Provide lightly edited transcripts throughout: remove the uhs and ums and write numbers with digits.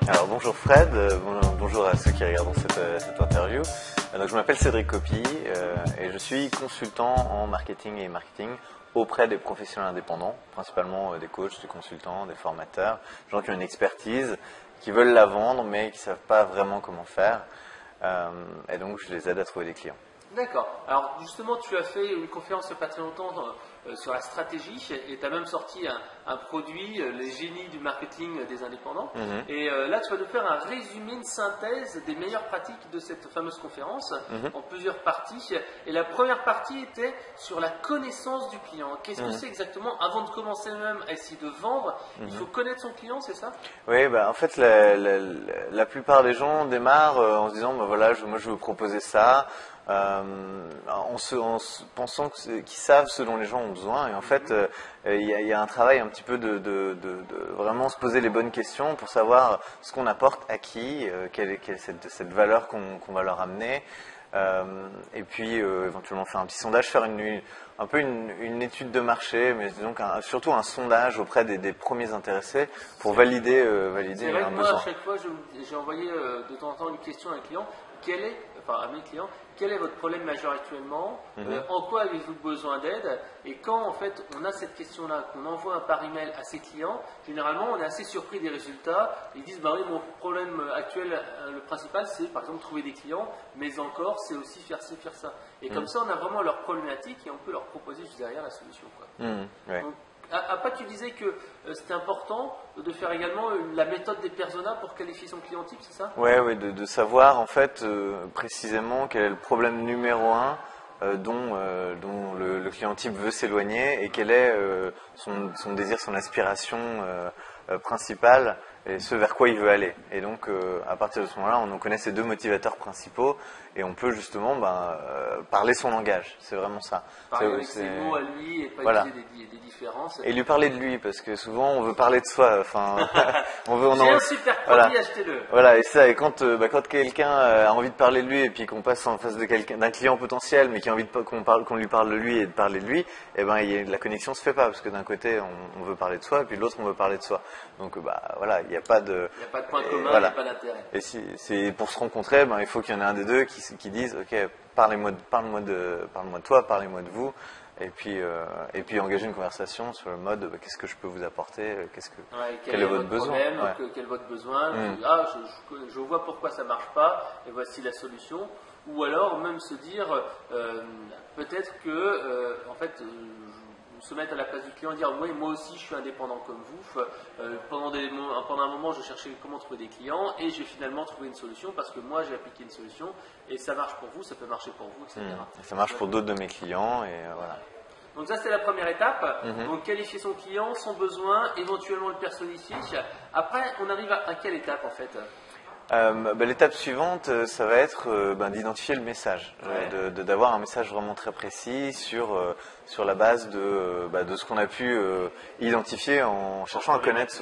Alors bonjour Fred, bonjour à ceux qui regardent cette interview. Donc, je m'appelle Cédric Copy et je suis consultant en marketing et marketing auprès des professionnels indépendants, principalement des coachs, des consultants, des formateurs, des gens qui ont une expertise, qui veulent la vendre mais qui ne savent pas vraiment comment faire. Et donc je les aide à trouver des clients. D'accord. Alors justement, tu as fait une conférence il n'y a pas très longtemps sur la stratégie et tu as même sorti un produit, les génies du marketing des indépendants. Et là, tu vas nous faire un résumé, une synthèse des meilleures pratiques de cette fameuse conférence en plusieurs parties. Et la première partie était sur la connaissance du client. Qu'est-ce que c'est exactement? Avant de commencer même à essayer de vendre, il faut connaître son client, c'est ça? Oui, en fait, la plupart des gens démarrent en se disant, voilà, moi je veux proposer ça. En pensant qu'ils savent ce dont les gens ont besoin, et en fait il y a un travail un petit peu de vraiment se poser les bonnes questions pour savoir ce qu'on apporte à qui, quelle est cette valeur qu'on va leur amener, et puis éventuellement faire un petit sondage, faire un peu une étude de marché, mais donc surtout un sondage auprès des premiers intéressés pour valider C'est vrai un que moi, besoin. à chaque fois, j'ai envoyé de temps en temps une question à un client. À mes clients, quel est votre problème majeur actuellement? En quoi avez-vous besoin d'aide? Et quand en fait on a cette question-là, qu'on envoie par email à ses clients, généralement on est assez surpris des résultats. Ils disent bah oui, mon problème actuel, le principal, c'est par exemple trouver des clients, mais encore c'est aussi faire ci, faire ça. Et comme ça, on a vraiment leur problématique et on peut leur proposer juste derrière la solution, quoi. Ouais. Donc, après, tu disais que c'était important de faire également la méthode des personas pour qualifier son client type, c'est ça? Ouais, de savoir en fait précisément quel est le problème numéro un dont le client type veut s'éloigner et quel est son désir, son aspiration principale et ce vers quoi il veut aller. Et donc à partir de ce moment-là, on connaît ces deux motivateurs principaux et on peut justement parler son langage. C'est vraiment ça. Parler avec ses mots à lui et pas utiliser des différences. Et lui parler de lui, parce que souvent on veut parler de soi. Enfin, J'ai un super produit, achetez-le. Voilà, et ça, et quand quelqu'un a envie de parler de lui et puis qu'on passe en face d'un client potentiel, mais qui a envie qu'on lui parle de lui et de parler de lui, la connexion se fait pas, parce que d'un côté on veut parler de soi et puis de l'autre on veut parler de soi. Donc voilà, il n'y a pas de. Il n'y a pas de point commun, il n'y a pas d'intérêt. Et si c'est pour se rencontrer, il faut qu'il y en ait un des deux qui dise, ok, parle-moi de toi, parlez-moi de vous. Et puis engager une conversation sur le mode qu'est-ce que je peux vous apporter, quel est votre besoin, quel est votre besoin, je vois pourquoi ça marche pas et voici la solution. Ou alors même se dire peut-être que en fait se mettre à la place du client et dire oui, moi aussi je suis indépendant comme vous, pendant un moment je cherchais comment trouver des clients et j'ai finalement trouvé une solution parce que moi j'ai appliqué une solution et ça marche pour vous, ça peut marcher pour vous, etc. Et ça marche pour d'autres de mes clients et voilà. Donc ça c'est la première étape, donc qualifier son client, son besoin, éventuellement le personnifier. Après on arrive à quelle étape en fait? L'étape suivante, ça va être d'identifier le message, d'avoir un message vraiment très précis sur la base de ce qu'on a pu identifier en cherchant à connaître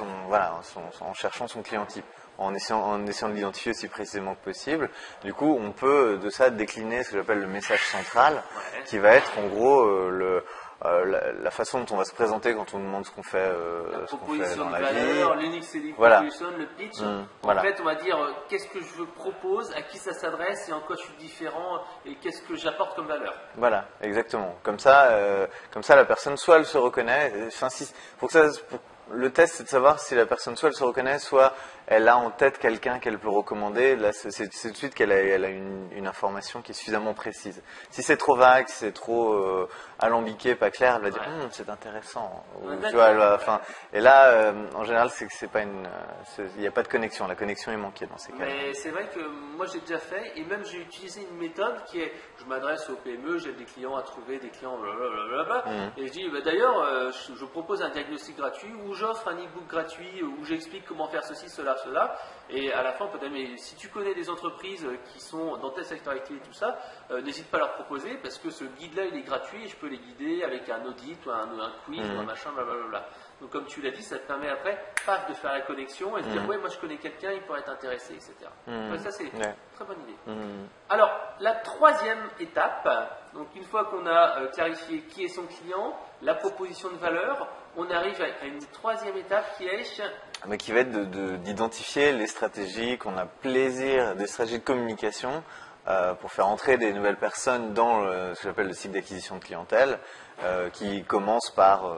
en cherchant son client type, en essayant de l'identifier aussi précisément que possible. Du coup, on peut de ça décliner ce que j'appelle le message central, qui va être en gros la façon dont on va se présenter quand on demande ce qu'on fait, dans la vie. L'unique selling proposition, le pitch. En fait, on va dire qu'est-ce que je propose, à qui ça s'adresse et en quoi je suis différent et qu'est-ce que j'apporte comme valeur. Voilà, exactement. Comme ça, la personne soit elle se reconnaît. Enfin, le test, c'est de savoir si la personne soit elle se reconnaît, soit elle a en tête quelqu'un qu'elle peut recommander. Là, c'est tout de suite qu'elle a une information qui est suffisamment précise. Si c'est trop vague, si c'est trop alambiqué, pas clair, elle va dire c'est intéressant. Tu vois, et là, en général, c'est pas il n'y a pas de connexion. La connexion est manquée dans ces cas-là. Mais c'est vrai que moi j'ai déjà fait et même j'ai utilisé une méthode qui est je m'adresse aux PME, j'aide des clients à trouver des clients, blablabla. Et je dis d'ailleurs, je propose un diagnostic gratuit ou j'offre un e-book gratuit où j'explique comment faire ceci, cela, cela. Et à la fin, peut-être, mais si tu connais des entreprises qui sont dans tel secteur d'activité et tout ça, n'hésite pas à leur proposer parce que ce guide-là, il est gratuit et je peux les guider avec un audit ou un quiz ou un machin, blablabla. Donc comme tu l'as dit, ça te permet après, paf, de faire la connexion et de dire ouais, moi je connais quelqu'un, il pourrait être intéressé, etc. Donc ça c'est une très bonne idée. Alors, la troisième étape, Donc une fois qu'on a clarifié qui est son client, la proposition de valeur, on arrive à une troisième étape qui est... Mais qui va être d'identifier les stratégies qu'on a plaisir, des stratégies de communication pour faire entrer des nouvelles personnes dans ce que j'appelle le cycle d'acquisition de clientèle, qui commence par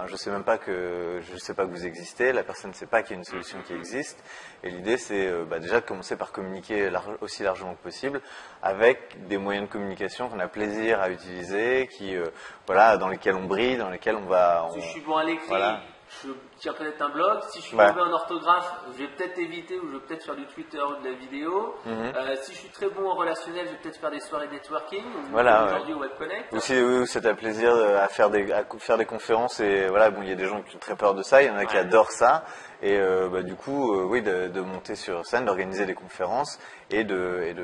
je sais pas que vous existez, la personne ne sait pas qu'il y a une solution qui existe, et l'idée c'est déjà de commencer par communiquer aussi largement que possible avec des moyens de communication qu'on a plaisir à utiliser, dans lesquels on brille, dans lesquels on va... Si je suis bon à l'écrit, voilà. je tiens peut-être un blog. Si je suis mauvais en orthographe, je vais peut-être éviter ou je vais peut-être faire du Twitter ou de la vidéo. Si je suis très bon en relationnel, je vais peut-être faire des soirées networking ou aujourd'hui au Web Connect. Ou si c'est un plaisir à faire des conférences et il y a des gens qui ont très peur de ça, il y en a qui adorent ça et de monter sur scène, d'organiser des conférences et de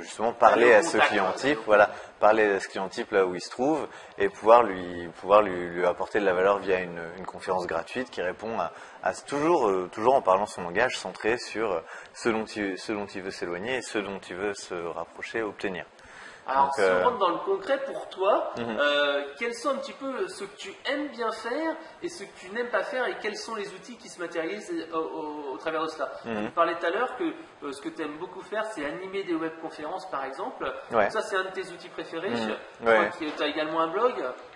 justement parler à ce client type, parler à ce client type là où il se trouve et pouvoir lui apporter de la valeur via une conférence gratuite qui répond à toujours en parlant son langage centré sur ce dont il veut s'éloigner et ce dont il veut se rapprocher, obtenir. Alors, si on rentre dans le concret pour toi, quels sont un petit peu ce que tu aimes bien faire et ce que tu n'aimes pas faire et quels sont les outils qui se matérialisent au travers de cela? Tu parlais tout à l'heure que ce que tu aimes beaucoup faire, c'est animer des webconférences par exemple. Donc ça, c'est un de tes outils préférés. Tu as également un blog.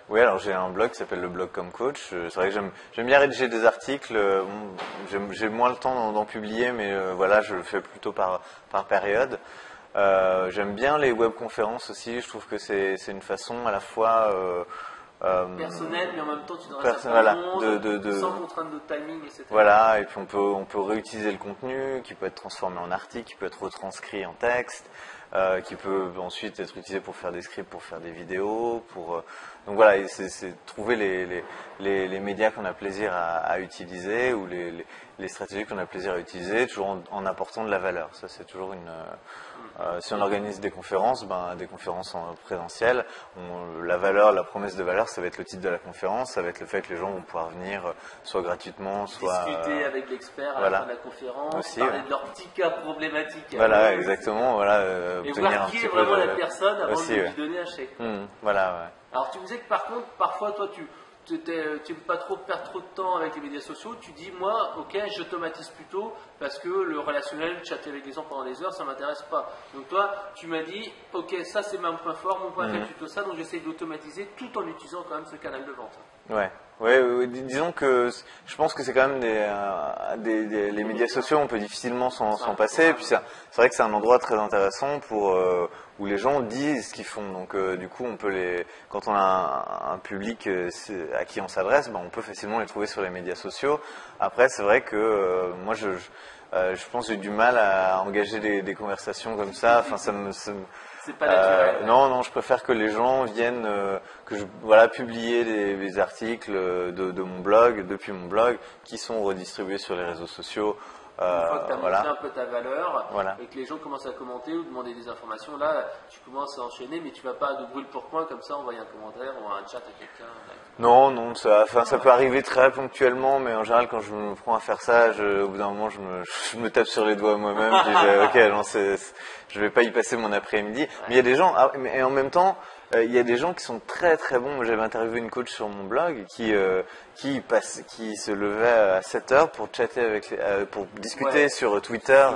Oui, alors j'ai un blog qui s'appelle le blog comme coach. C'est vrai que j'aime bien rédiger des articles. J'ai moins le temps d'en publier, mais je le fais plutôt par période. J'aime bien les webconférences aussi, je trouve que c'est une façon à la fois personnelle, mais en même temps tu t'adresses à tout le monde, sans contrainte de timing, etc. Voilà, et puis on peut réutiliser le contenu qui peut être transformé en article, qui peut être retranscrit en texte, qui peut ensuite être utilisé pour faire des scripts, pour faire des vidéos, donc voilà, c'est trouver les médias qu'on a plaisir à utiliser ou les stratégies qu'on a plaisir à utiliser, toujours en apportant de la valeur. Ça, c'est toujours si on organise des conférences en présentiel, la promesse de valeur, ça va être le titre de la conférence, ça va être le fait que les gens vont pouvoir venir soit gratuitement, soit... discuter avec l'expert à la fin de la conférence, aussi, parler de leur petit cas problématique. Voilà, exactement. Et voir qui est vraiment la personne avant de lui donner un chèque. Alors tu me disais que par contre, parfois toi tu n'aimes pas trop perdre trop de temps avec les médias sociaux, tu dis moi, ok, j'automatise plutôt parce que le relationnel, chatter avec les gens pendant des heures, ça m'intéresse pas. Donc toi, tu m'as dit, ok, ça c'est mon point fort, mon point faible plutôt ça, donc j'essaie d'automatiser tout en utilisant quand même ce canal de vente. Ouais, disons que je pense que c'est quand même les médias sociaux, on peut difficilement s'en passer. Et puis c'est vrai que c'est un endroit très intéressant où les gens disent ce qu'ils font. Donc du coup, quand on a un public à qui on s'adresse, on peut facilement les trouver sur les médias sociaux. Après, c'est vrai que moi, je pense que j'ai du mal à engager des conversations comme ça. Enfin, c'est pas naturel. Non, je préfère que les gens viennent, publier des articles de mon blog, depuis mon blog, qui sont redistribués sur les réseaux sociaux. Une fois que tu as montré un peu ta valeur et que les gens commencent à commenter ou demander des informations, là, tu commences à enchaîner, mais tu ne vas pas de brûle pour point comme ça, envoyer un commentaire ou un chat à quelqu'un. Non, ça peut arriver très ponctuellement, mais en général, quand je me prends à faire ça, au bout d'un moment, je me tape sur les doigts moi-même. Je vais pas y passer mon après-midi. Mais il y a des gens, et en même temps, il y a des gens qui sont très très bons. Moi, j'avais interviewé une coach sur mon blog qui se levait à 7 heures pour chatter pour discuter sur Twitter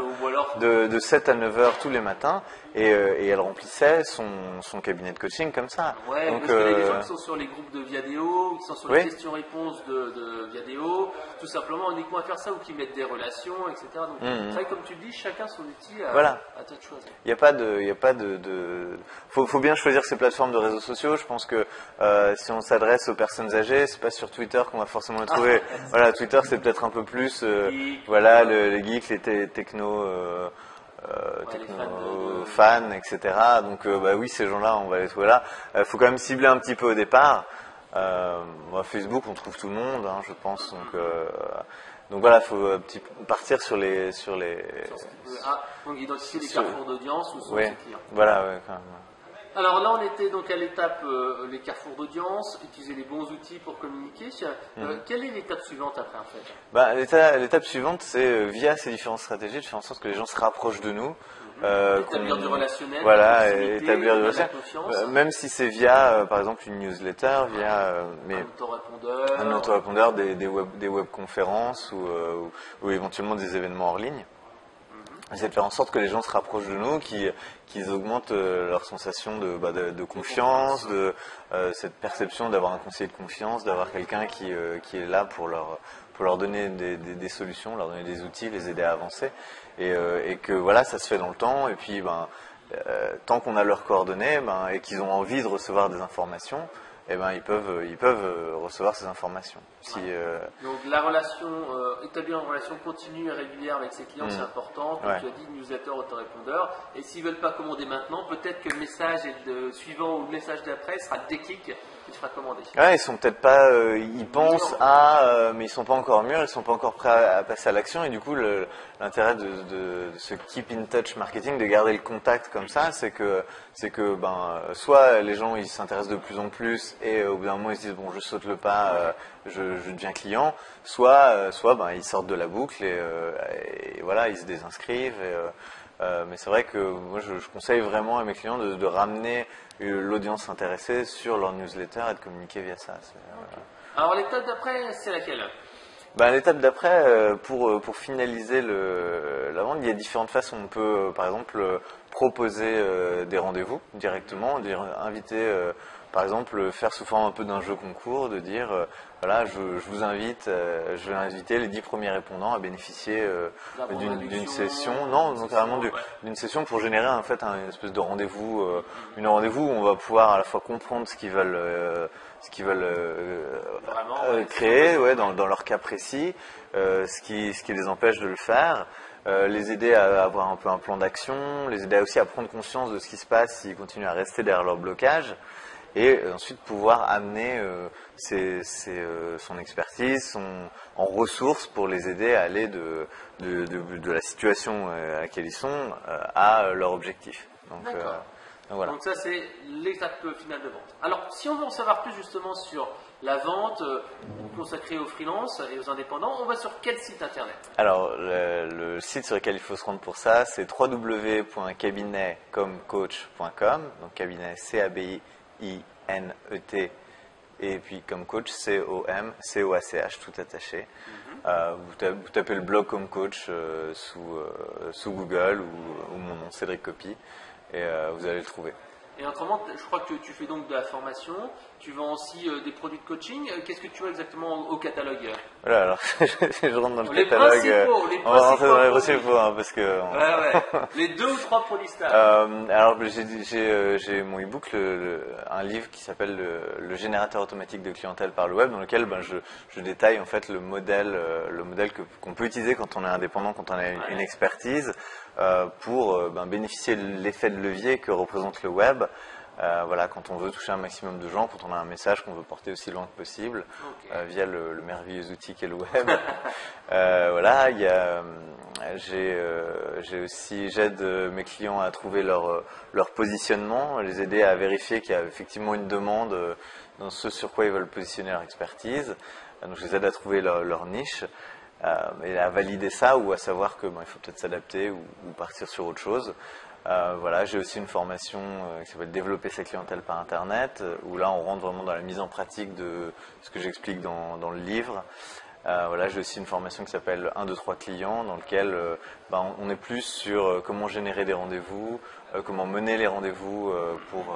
de 7 à 9 heures tous les matins. Et elle remplissait son cabinet de coaching comme ça. Ouais, donc, parce qu'il y a des gens qui sont sur les groupes de Viadeo, qui sont sur les questions-réponses de Viadeo, tout simplement uniquement à faire ça, ou qui mettent des relations, etc. Donc, c'est vrai que comme tu le dis, chacun son outil à tas de choses. Il n'y a pas de... Faut bien choisir ses plateformes de réseaux sociaux. Je pense que si on s'adresse aux personnes âgées, c'est pas sur Twitter qu'on va forcément les trouver. Twitter, c'est peut-être un peu plus les geeks, les techno fans, etc. Donc oui, ces gens-là, on va les trouver là. Faut quand même cibler un petit peu au départ. Facebook, on trouve tout le monde, je pense. Donc voilà, il faut partir sur les... donc identifier les carrefours d'audience ou sur ses clients. Voilà, quand même. Alors là, on était donc à l'étape les carrefours d'audience, utiliser les bons outils pour communiquer. Quelle est l'étape suivante après, en fait? L'étape suivante, c'est via ces différentes stratégies, de faire en sorte que les gens se rapprochent de nous. Établir du relationnel, voilà, de établir du la relationnel, confiance. même si c'est via, par exemple, une newsletter, via un autorépondeur, des webconférences ou éventuellement des événements hors ligne. C'est de faire en sorte que les gens se rapprochent de nous, qu'ils augmentent leur sensation de confiance, de cette perception d'avoir un conseiller de confiance, d'avoir quelqu'un qui est là pour leur donner des solutions, leur donner des outils, les aider à avancer. Et que voilà, ça se fait dans le temps. Et puis, tant qu'on a leurs coordonnées et qu'ils ont envie de recevoir des informations, ils peuvent recevoir ces informations. Donc la relation, établir une relation continue et régulière avec ses clients, c'est important. Comme tu as dit, newsletter, autorépondeur. Et s'ils ne veulent pas commander maintenant, peut-être que le message suivant ou le message d'après sera le déclic qui te fera commander. Ouais, ils sont peut-être pas, ils pensent mais ils sont pas encore mûrs, ils sont pas encore prêts à passer à l'action. Et du coup, l'intérêt de ce keep in touch marketing, de garder le contact comme ça, c'est que soit les gens ils s'intéressent de plus en plus et au bout d'un moment ils se disent bon, je saute le pas, je deviens client, soit ils sortent de la boucle et voilà, ils se désinscrivent. Mais c'est vrai que moi je conseille vraiment à mes clients de ramener l'audience intéressée sur leur newsletter et de communiquer via ça. Alors l'étape d'après, c'est laquelle? L'étape d'après, pour finaliser la vente, il y a différentes façons. On peut, par exemple, proposer des rendez-vous directement, inviter, par exemple, faire sous forme un peu d'un jeu concours, de dire, voilà, je vous invite, je vais inviter les 10 premiers répondants à bénéficier d'une session, non, carrément d'une session pour générer en fait une espèce de rendez-vous, où on va pouvoir à la fois comprendre ce qu'ils veulent créer, dans leur cas précis, ce qui les empêche de le faire, les aider à avoir un peu un plan d'action, les aider aussi à prendre conscience de ce qui se passe s'ils continuent à rester derrière leur blocage, et ensuite pouvoir amener son expertise, en ressources pour les aider à aller de la situation à laquelle ils sont à leur objectif. Donc, voilà. Donc ça c'est l'étape finale de vente. Alors si on veut en savoir plus justement sur la vente consacrée aux freelances et aux indépendants, on va sur quel site internet? Alors le site sur lequel il faut se rendre pour ça, c'est www.cabinetcomcoach.com, donc cabinet CABINET et puis comme coach COMCOACH tout attaché. Vous tapez le blog comme coach sous Google ou mon nom Cédric Copy et vous allez le trouver. Et autrement, je crois que tu fais donc de la formation, tu vends aussi des produits de coaching. Qu'est-ce que tu as exactement au catalogue? Voilà, alors je rentre dans le catalogue. On va rentrer dans les principaux parce que. Les 2 ou 3 produits stars. Alors j'ai mon e-book, un livre qui s'appelle le générateur automatique de clientèle par le web, dans lequel je détaille en fait le modèle qu'on peut utiliser quand on est indépendant, quand on a une expertise, pour bénéficier de l'effet de levier que représente le web. Voilà, quand on veut toucher un maximum de gens, quand on a un message qu'on veut porter aussi loin que possible, via le merveilleux outil qu'est le web. Voilà, j'aide mes clients à trouver leur positionnement, les aider à vérifier qu'il y a effectivement une demande dans ce sur quoi ils veulent positionner leur expertise. Donc je les aide à trouver leur niche. Et à valider ça ou à savoir que il faut peut-être s'adapter ou partir sur autre chose. Voilà, j'ai aussi une formation qui s'appelle Développer sa clientèle par Internet, où là on rentre vraiment dans la mise en pratique de ce que j'explique dans le livre. Voilà, j'ai aussi une formation qui s'appelle 1, 2, 3 clients, dans lequel on est plus sur comment générer des rendez-vous, comment mener les rendez-vous pour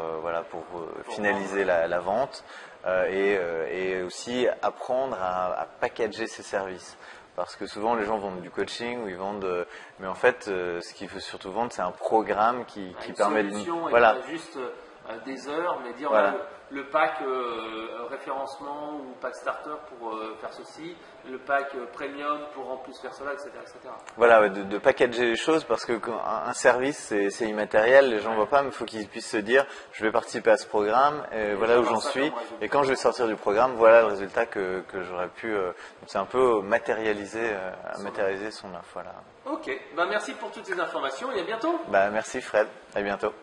finaliser la vente, et aussi apprendre à packager ses services. Parce que souvent les gens vendent du coaching ou ils vendent, mais en fait ce qu'il faut surtout vendre c'est un programme qui permet de voilà, juste des heures, mais dire le pack référencement ou pack starter pour faire ceci, le pack premium pour en plus faire cela, etc. Voilà, de packager les choses parce que un service c'est immatériel, les gens ne voient pas, mais il faut qu'ils puissent se dire je vais participer à ce programme, et voilà où j'en suis, et quand je vais sortir du programme, voilà le résultat que j'aurais pu. C'est un peu matérialiser son offre. Voilà. Ok, merci pour toutes ces informations et à bientôt. Merci Fred, à bientôt.